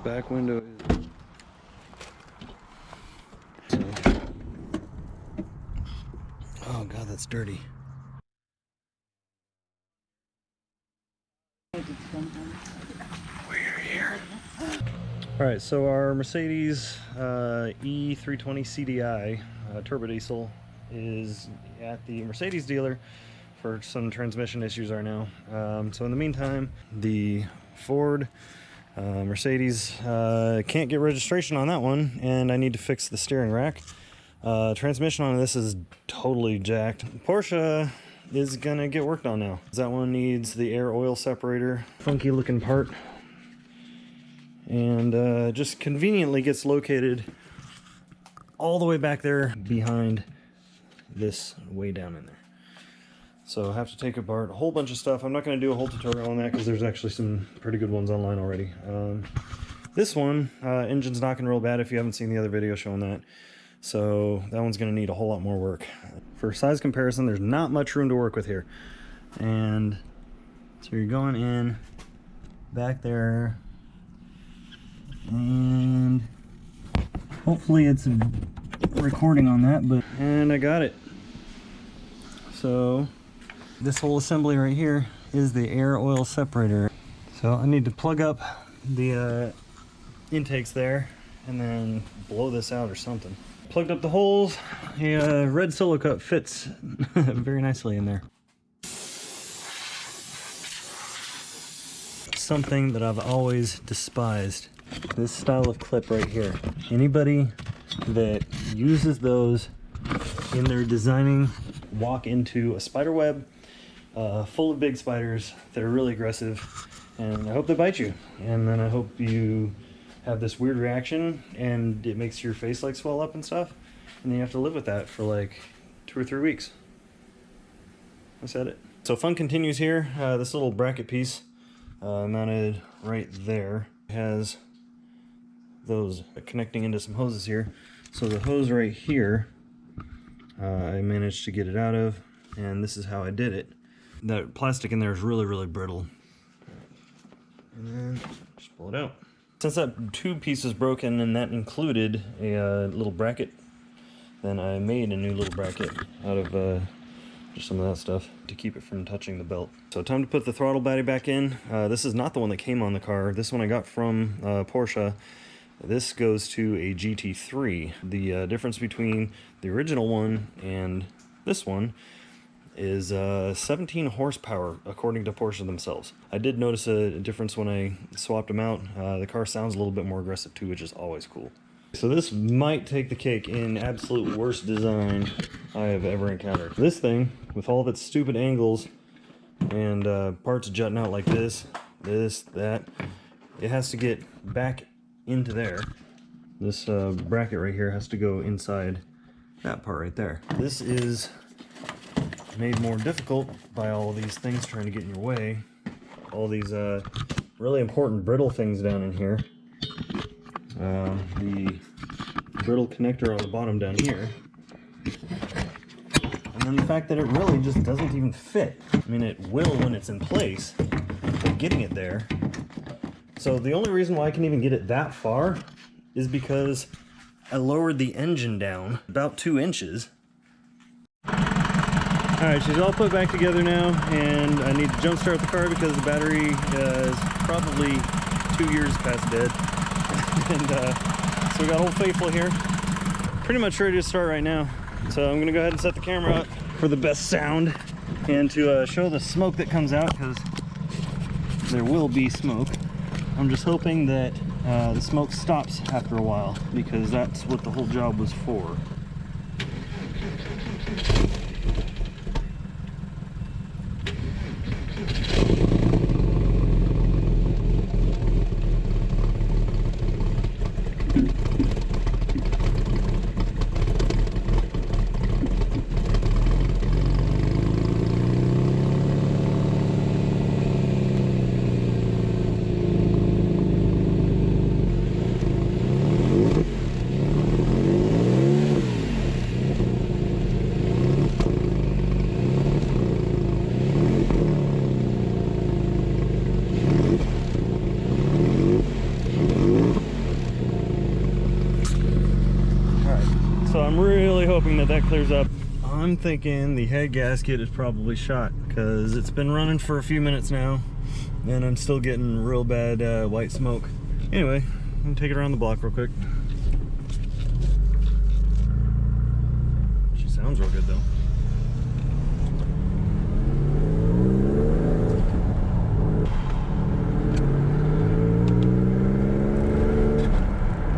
back window is. Oh god, that's dirty. We're here. Alright, so our Mercedes E320 CDI turbo diesel is at the Mercedes dealer for some transmission issues right now. So in the meantime, the Ford Mercedes can't get registration on that one, and I need to fix the steering rack. Transmission on this is totally jacked. Porsche is gonna get worked on now. That one needs the air oil separator, funky looking part, and just conveniently gets located all the way back there behind this, way down in there. So I have to take apart a whole bunch of stuff. I'm not going to do a whole tutorial on that because there's actually some pretty good ones online already. This one, engine's knocking real bad if you haven't seen the other video showing that. So that one's going to need a whole lot more work. For size comparison, there's not much room to work with here. And so you're going in back there, and hopefully it's recording on that, and I got it. So this whole assembly right here is the air oil separator. So I need to plug up the intakes there and then blow this out or something. Plugged up the holes. A red solo cup fits very nicely in there. Something that I've always despised, this style of clip right here. Anybody that uses those in their designing walk into a spider web full of big spiders that are really aggressive, and I hope they bite you, and then I hope you have this weird reaction and it makes your face like swell up and stuff, and then you have to live with that for like 2 or 3 weeks. I said it. So fun continues here. This little bracket piece mounted right there has those connecting into some hoses here. So the hose right here, I managed to get it out of, and this is how I did it. That plastic in there is really, really brittle. And then just pull it out. Since that tube piece is broken and that included a little bracket, then I made a new little bracket out of just some of that stuff to keep it from touching the belt. So time to put the throttle body back in. This is not the one that came on the car. This one I got from Porsche. This goes to a GT3. The difference between the original one and this one is 17 horsepower according to Porsche themselves. I did notice a difference when I swapped them out. The car sounds a little bit more aggressive too, which is always cool. So this might take the cake in absolute worst design I have ever encountered. This thing, with all of its stupid angles and parts jutting out like this, that, it has to get back into there. This bracket right here has to go inside that part right there. This is made more difficult by all of these things trying to get in your way. All these really important brittle things down in here. The brittle connector on the bottom down here. And then the fact that it really just doesn't even fit. I mean, it will when it's in place, but getting it there. So the only reason why I can even get it that far is because I lowered the engine down about 2 inches. Alright, she's all put back together now, and I need to jump start the car because the battery is probably 2 years past dead. And so we got Old Faithful here. Pretty much ready to start right now. So I'm gonna go ahead and set the camera up for the best sound and to show the smoke that comes out, because there will be smoke. I'm just hoping that the smoke stops after a while, because that's what the whole job was for. hoping that that clears up. I'm thinking the head gasket is probably shot because it's been running for a few minutes now and I'm still getting real bad white smoke. Anyway, I'm gonna take it around the block real quick. She sounds real good though.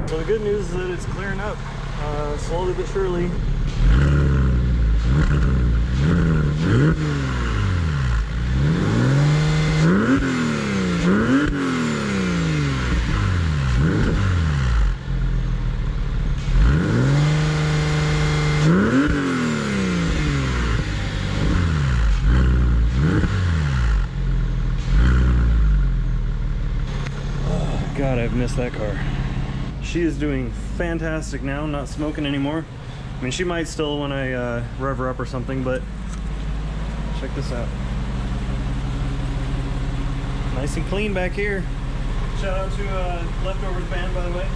So the good news is that it's clearing up slowly but surely. Oh, God, I've missed that car. She is doing fantastic now, not smoking anymore. I mean, she might still when I rev her up or something, but check this out. Nice and clean back here. Shout out to Leftovers Band, by the way.